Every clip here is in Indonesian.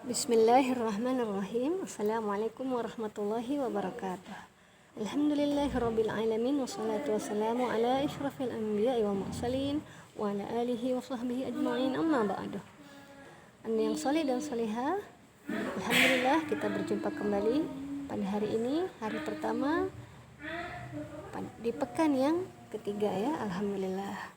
Bismillahirrahmanirrahim. Assalamualaikum warahmatullahi wabarakatuh. Alhamdulillahirabbil alamin wassalatu wassalamu ala asyrafil anbiya'i wal mursalin wa ala alihi wa sahbihi ajma'in, amma ba'du. Anda yang saleh dan salihah, alhamdulillah kita berjumpa kembali pada hari ini, hari pertama di pekan yang ketiga ya, alhamdulillah.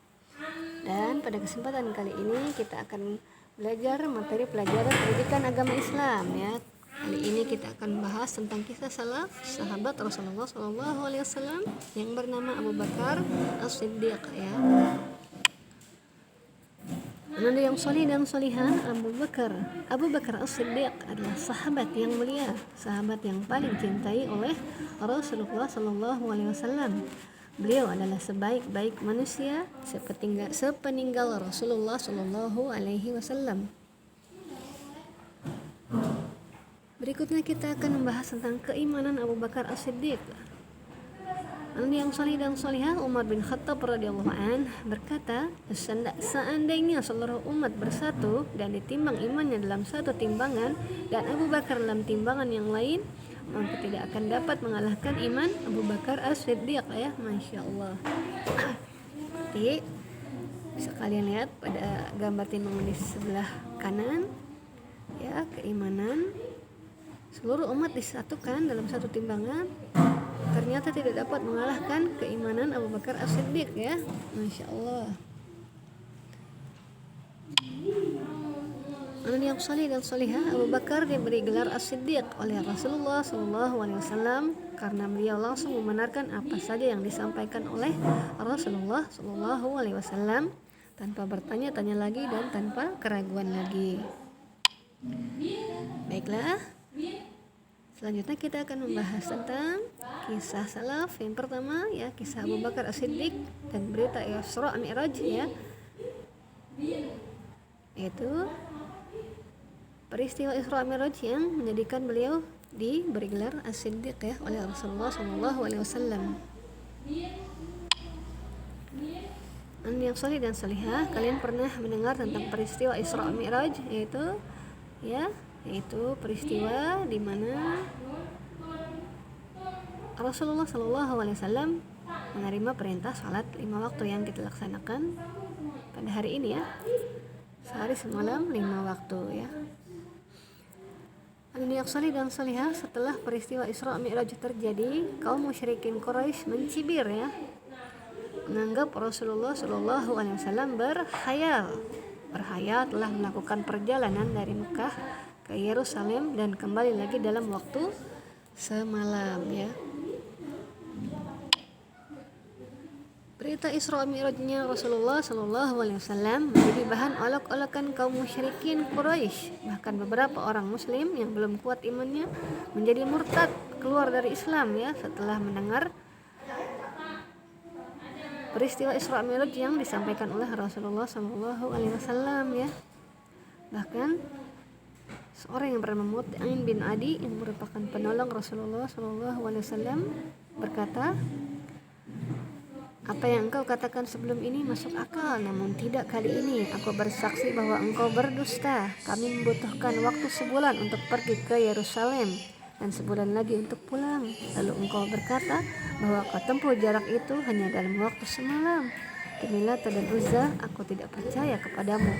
Dan pada kesempatan kali ini kita akan belajar materi pelajaran pendidikan agama Islam ya. Kali ini kita akan bahas tentang kisah sahabat Rasulullah SAW yang bernama Abu Bakar As-Siddiq ya. Anda yang solih dan solihah, Abu Bakar As-Siddiq adalah sahabat yang mulia, sahabat yang paling cintai oleh Rasulullah SAW. Beliau adalah sebaik-baik manusia sepeninggal Rasulullah Shallallahu Alaihi Wasallam. Berikutnya kita akan membahas tentang keimanan Abu Bakar As-Siddiq. Anda yang salih dan salihah, Umar bin Khattab radhiyallahu an berkata, seandainya seluruh umat bersatu dan ditimbang imannya dalam satu timbangan dan Abu Bakar dalam timbangan yang lain, maka tidak akan dapat mengalahkan iman Abu Bakar As-Siddiq ya, Masya Allah. Jadi bisa kalian lihat pada gambar timbangan di sebelah kanan ya, keimanan seluruh umat disatukan dalam satu timbangan ternyata tidak dapat mengalahkan keimanan Abu Bakar As-Siddiq ya, Masya Allah. Yang salih dan salihah, Abu Bakar diberi gelar As-Siddiq oleh Rasulullah SAW karena beliau langsung membenarkan apa saja yang disampaikan oleh Rasulullah SAW tanpa bertanya-tanya lagi dan tanpa keraguan lagi. Baiklah, selanjutnya kita akan membahas tentang kisah salaf. Yang pertama ya, kisah Abu Bakar As-Siddiq dan berita Isra Mi'raj ya, yaitu peristiwa Isra Mi'raj yang menjadikan beliau diberi gelar As-Siddiq ya oleh Rasulullah SAW. Anda yang salih dan salihah, kalian pernah mendengar tentang peristiwa Isra Mi'raj, yaitu peristiwa di mana Rasulullah SAW menerima perintah salat 5 waktu yang kita laksanakan pada hari ini ya, sehari semalam 5 waktu ya. Yang salih dan salihah, setelah peristiwa Isra Mi'raj terjadi, kaum musyrikin Quraisy mencibir ya, menganggap Rasulullah SAW berhayal telah melakukan perjalanan dari Mekah ke Yerusalem dan kembali lagi dalam waktu semalam ya. Berita Isra Mi'rajnya Rasulullah SAW menjadi bahan olok-olokan kaum musyrikin Quraisy. Bahkan beberapa orang muslim yang belum kuat imannya menjadi murtad, keluar dari Islam ya, setelah mendengar peristiwa Isra Mi'raj yang disampaikan oleh Rasulullah SAW ya. Bahkan seorang yang bernama Mut'im bin Adi yang merupakan penolong Rasulullah SAW berkata, apa yang engkau katakan sebelum ini masuk akal, namun tidak kali ini. Aku bersaksi bahwa engkau berdusta. Kami membutuhkan waktu sebulan untuk pergi ke Yerusalem dan sebulan lagi untuk pulang. Lalu engkau berkata bahwa kau tempuh jarak itu hanya dalam waktu semalam. Demi Lata dan Uzza, aku tidak percaya kepadamu.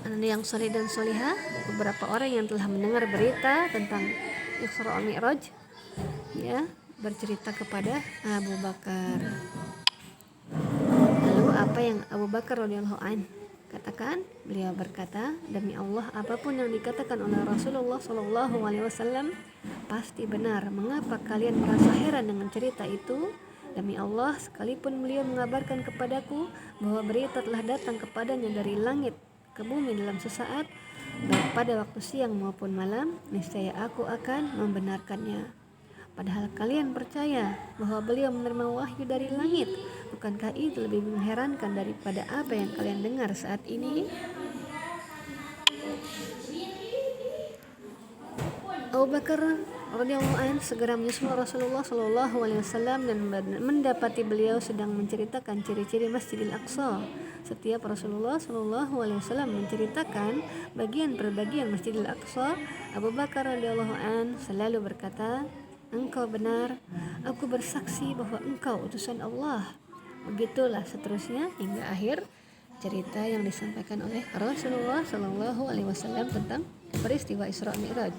Anda yang salih dan salihah, beberapa orang yang telah mendengar berita tentang Isra Mi'raj ya, bercerita kepada Abu Bakar. Lalu apa yang Abu Bakar radhiyallahu an katakan? Beliau berkata, demi Allah, apapun yang dikatakan oleh Rasulullah SAW pasti benar. Mengapa kalian merasa heran dengan cerita itu? Demi Allah, sekalipun beliau mengabarkan kepadaku bahwa berita telah datang kepadanya dari langit ke bumi dalam sesaat, baik pada waktu siang maupun malam, niscaya aku akan membenarkannya. Padahal kalian percaya bahwa beliau menerima wahyu dari langit. Bukankah itu lebih mengherankan daripada apa yang kalian dengar saat ini? Abu Bakar radhiyallahu anhu segera menyusul Rasulullah SAW dan mendapati beliau sedang menceritakan ciri-ciri Masjidil Aqsa setiap Rasulullah Shallallahu Alaihi Wasallam menceritakan bagian per bagian Masjidil Aqsa, Abu Bakar radhiyallahu an selalu berkata, "Engkau benar, aku bersaksi bahwa engkau utusan Allah." Begitulah seterusnya hingga akhir cerita yang disampaikan oleh Rasulullah Shallallahu Alaihi Wasallam tentang peristiwa Isra Mi'raj.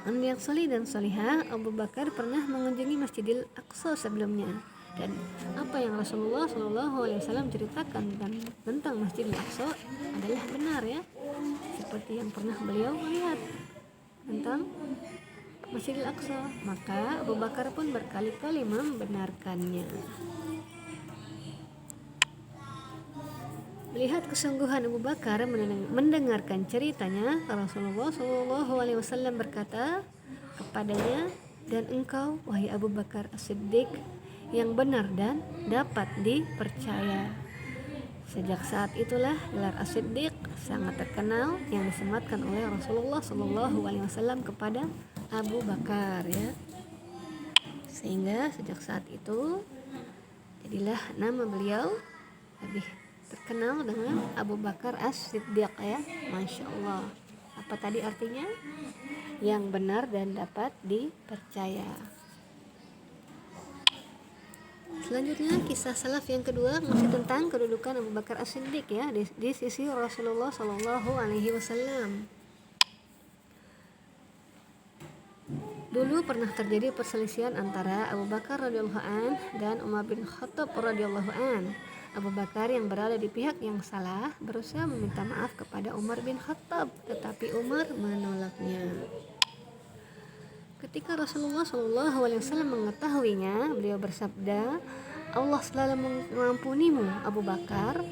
Anak yang salih dan salihah, Abu Bakar pernah mengunjungi Masjidil Aqsa sebelumnya, dan apa yang Rasulullah Shallallahu Alaihi Wasallam ceritakan tentang Masjidil Aqsa adalah benar ya, seperti yang pernah beliau lihat tentang Masjidil Aqsa. Maka Abu Bakar pun berkali-kali membenarkannya. Melihat kesungguhan Abu Bakar mendengarkan ceritanya, Rasulullah Shallallahu Alaihi Wasallam berkata kepadanya, "Dan engkau, wahai Abu Bakar As-Siddiq, yang benar dan dapat dipercaya." Sejak saat itulah gelar As-Siddiq sangat terkenal yang disematkan oleh Rasulullah Shallallahu Alaihi Wasallam kepada Abu Bakar ya. Sehingga sejak saat itu jadilah nama beliau lebih terkenal dengan Abu Bakar As-Siddiq ya. Masya Allah. Apa tadi artinya? Yang benar dan dapat dipercaya. Selanjutnya kisah salaf yang kedua masih tentang kedudukan Abu Bakar As-Siddiq ya di sisi Rasulullah Shallallahu Alaihi Wasallam. Dulu pernah terjadi perselisihan antara Abu Bakar radhiyallahu an dan Umar bin Khattab radhiyallahu an. Abu Bakar yang berada di pihak yang salah berusaha meminta maaf kepada Umar bin Khattab, tetapi Umar menolaknya. Ketika Rasulullah Shallallahu Alaihi Wasallam mengetahuinya, beliau bersabda, "Allah selalu mengampunimu, Abu Bakar."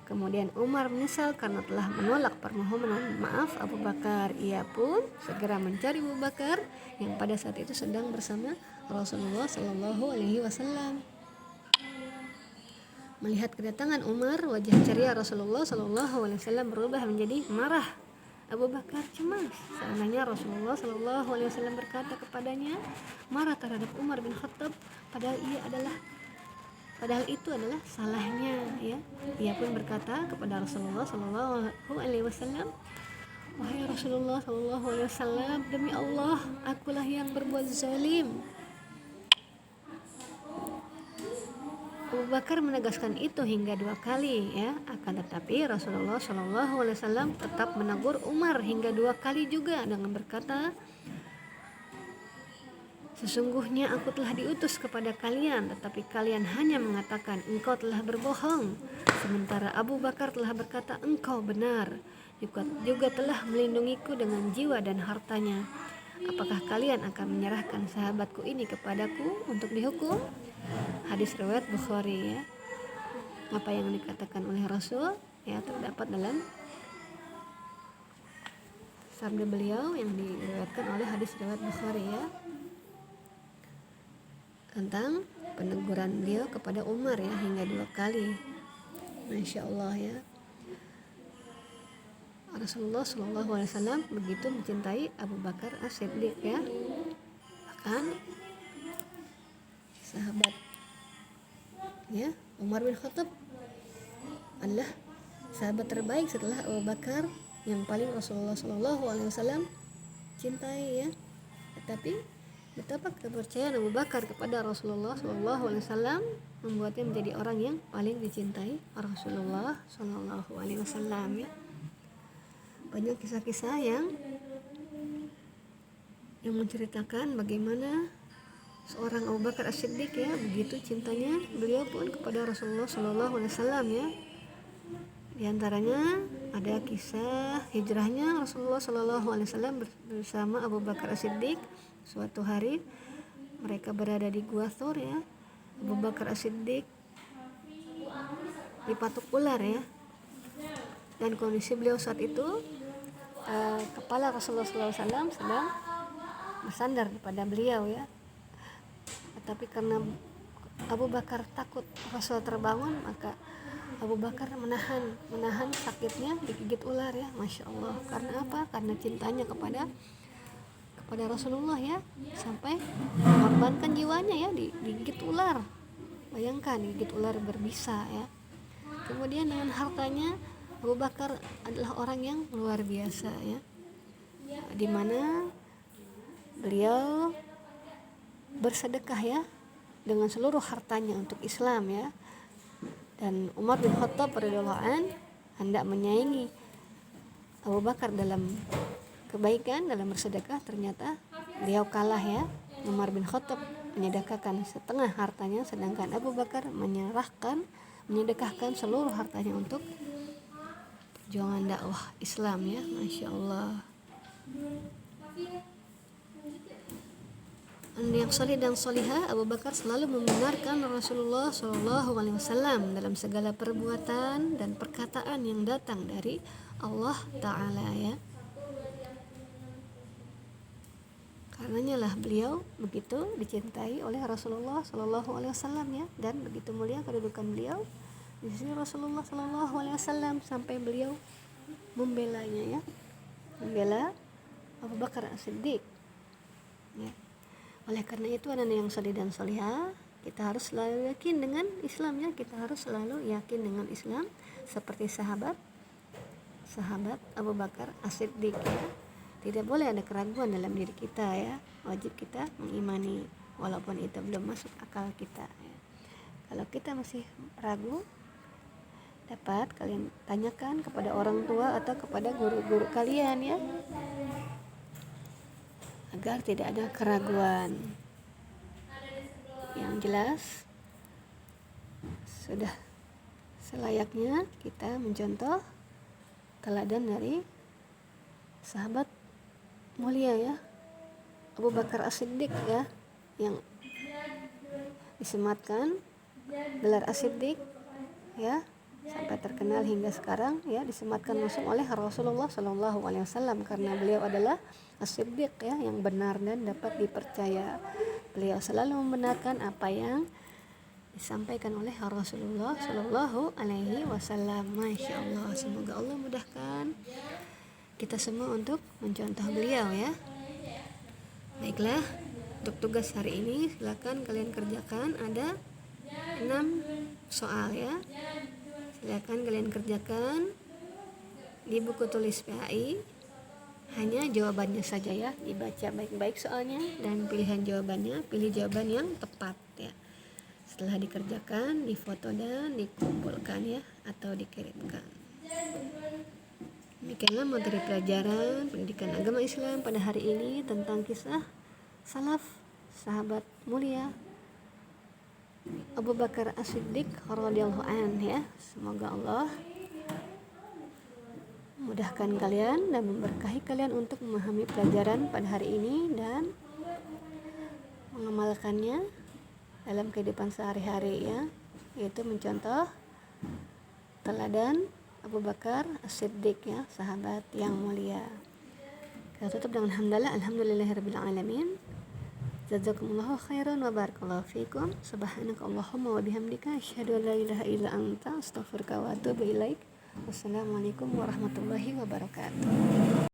Kemudian Umar menyesal karena telah menolak permohonan maaf Abu Bakar. Ia pun segera mencari Abu Bakar yang pada saat itu sedang bersama Rasulullah Shallallahu Alaihi Wasallam. Melihat kedatangan Umar, wajah ceria Rasulullah Shallallahu Alaihi Wasallam berubah menjadi marah. Abu Bakar cemas. Seandainya Rasulullah Shallallahu Alaihi Wasallam berkata kepadanya marah terhadap Umar bin Khattab, padahal itu adalah salahnya ya. Ia pun berkata kepada Rasulullah Shallallahu Alaihi Wasallam, "Wahai Rasulullah Shallallahu Alaihi Wasallam, demi Allah, akulah yang berbuat zalim." Abu Bakar menegaskan itu hingga 2 kali ya, akan tetapi Rasulullah Shallallahu Alaihi Wasallam tetap menegur Umar hingga 2 kali juga dengan berkata, "Sesungguhnya aku telah diutus kepada kalian, tetapi kalian hanya mengatakan engkau telah berbohong, sementara Abu Bakar telah berkata engkau benar, juga telah melindungiku dengan jiwa dan hartanya. Apakah kalian akan menyerahkan sahabatku ini kepadaku untuk dihukum?" Hadis riwayat Bukhari ya. Apa yang dikatakan oleh Rasul ya terdapat dalam sabda beliau yang diriwayatkan oleh hadis riwayat Bukhari ya, tentang peneguran beliau kepada Umar ya hingga 2 kali. Masya Allah ya. Rasulullah Shallallahu Alaihi Wasallam begitu mencintai Abu Bakar As-Siddiq ya. Bahkan sahabat ya, Umar bin Khattab adalah sahabat terbaik setelah Abu Bakar yang paling Rasulullah Shallallahu Alaihi Wasallam cintai ya. Tetapi betapa kepercayaan Abu Bakar kepada Rasulullah Shallallahu Alaihi Wasallam membuatnya menjadi orang yang paling dicintai Rasulullah Shallallahu Alaihi Wasallam ya. Banyak kisah-kisah yang menceritakan bagaimana seorang Abu Bakar As-Siddiq ya, begitu cintanya beliau pun kepada Rasulullah Shallallahu Alaihi Wasallam ya. Di antaranya ada kisah hijrahnya Rasulullah Shallallahu Alaihi Wasallam bersama Abu Bakar As-Siddiq. Suatu hari mereka berada di Gua Thur ya. Abu Bakar As-Siddiq dipatuk ular ya, dan kondisi beliau saat itu kepala Rasulullah SAW sedang bersandar kepada beliau ya. Tapi karena Abu Bakar takut Rasul terbangun, maka Abu Bakar menahan sakitnya digigit ular ya. Masya Allah. Karena apa? Karena cintanya kepada Rasulullah ya, sampai mengorbankan jiwanya ya, digigit ular. Bayangkan gigit ular berbisa ya. Kemudian dengan hartanya Abu Bakar adalah orang yang luar biasa ya, di mana beliau bersedekah ya dengan seluruh hartanya untuk Islam ya. Dan Umar bin Khattab radhiyallahu an hendak menyaingi Abu Bakar dalam kebaikan, dalam bersedekah, ternyata beliau kalah ya. Umar bin Khattab menyedekahkan setengah hartanya, sedangkan Abu Bakar menyedekahkan seluruh hartanya untuk perjuangan dakwah Islam ya. Masya Allah. Yang soleh dan solihah, Abu Bakar selalu membenarkan Rasulullah SAW dalam segala perbuatan dan perkataan yang datang dari Allah Ta'ala ya. Karenanya lah beliau begitu dicintai oleh Rasulullah SAW ya, dan begitu mulia kedudukan beliau di sisi Rasulullah SAW sampai beliau membelanya ya, membela Abu Bakar As-Siddiq ya. Oleh karena itu anak-anak yang soleh dan solihah, kita harus selalu yakin dengan Islam ya, kita harus selalu yakin dengan Islam seperti sahabat Abu Bakar As-Siddiq ya. Tidak boleh ada keraguan dalam diri kita ya, wajib kita mengimani walaupun itu belum masuk akal kita ya. Kalau kita masih ragu, dapat kalian tanyakan kepada orang tua atau kepada guru-guru kalian ya, agar tidak ada keraguan. Yang jelas sudah selayaknya kita mencontoh teladan dari sahabat mulia ya, Abu Bakar As-Siddiq ya, yang disematkan gelar As-Siddiq ya, sampai terkenal hingga sekarang ya, disematkan langsung oleh Rasulullah SAW karena beliau adalah As-Siddiq ya, yang benar dan dapat dipercaya. Beliau selalu membenarkan apa yang disampaikan oleh Rasulullah SAW. Masya Allah. Semoga Allah mudahkan kita semua untuk mencontoh beliau ya. Baiklah, untuk tugas hari ini silakan kalian kerjakan, ada 6 soal ya. Silakan kalian kerjakan di buku tulis PAI. Hanya jawabannya saja ya, dibaca baik-baik soalnya dan pilihan jawabannya, pilih jawaban yang tepat ya. Setelah dikerjakan, difoto dan dikumpulkan ya, atau dikirimkan. Demikianlah materi pelajaran pendidikan agama Islam pada hari ini tentang kisah salaf sahabat mulia Abu Bakar As-Siddiq radhiyallahu anhu ya. Semoga Allah mudahkan kalian dan memberkahi kalian untuk memahami pelajaran pada hari ini dan mengamalkannya dalam kehidupan sehari-hari ya, yaitu mencontoh teladan Abu Bakar As-Siddiq ya, sahabat yang mulia. Kita tutup dengan alhamdulillahirabbil alamin. Jazakumullahu khairan wa barakallahu fikum. Subhanakallahumma wa bihamdika asyhadu an la ilaha illa anta astaghfiruka wa atubu ilaik. Wassalamualaikum warahmatullahi wabarakatuh.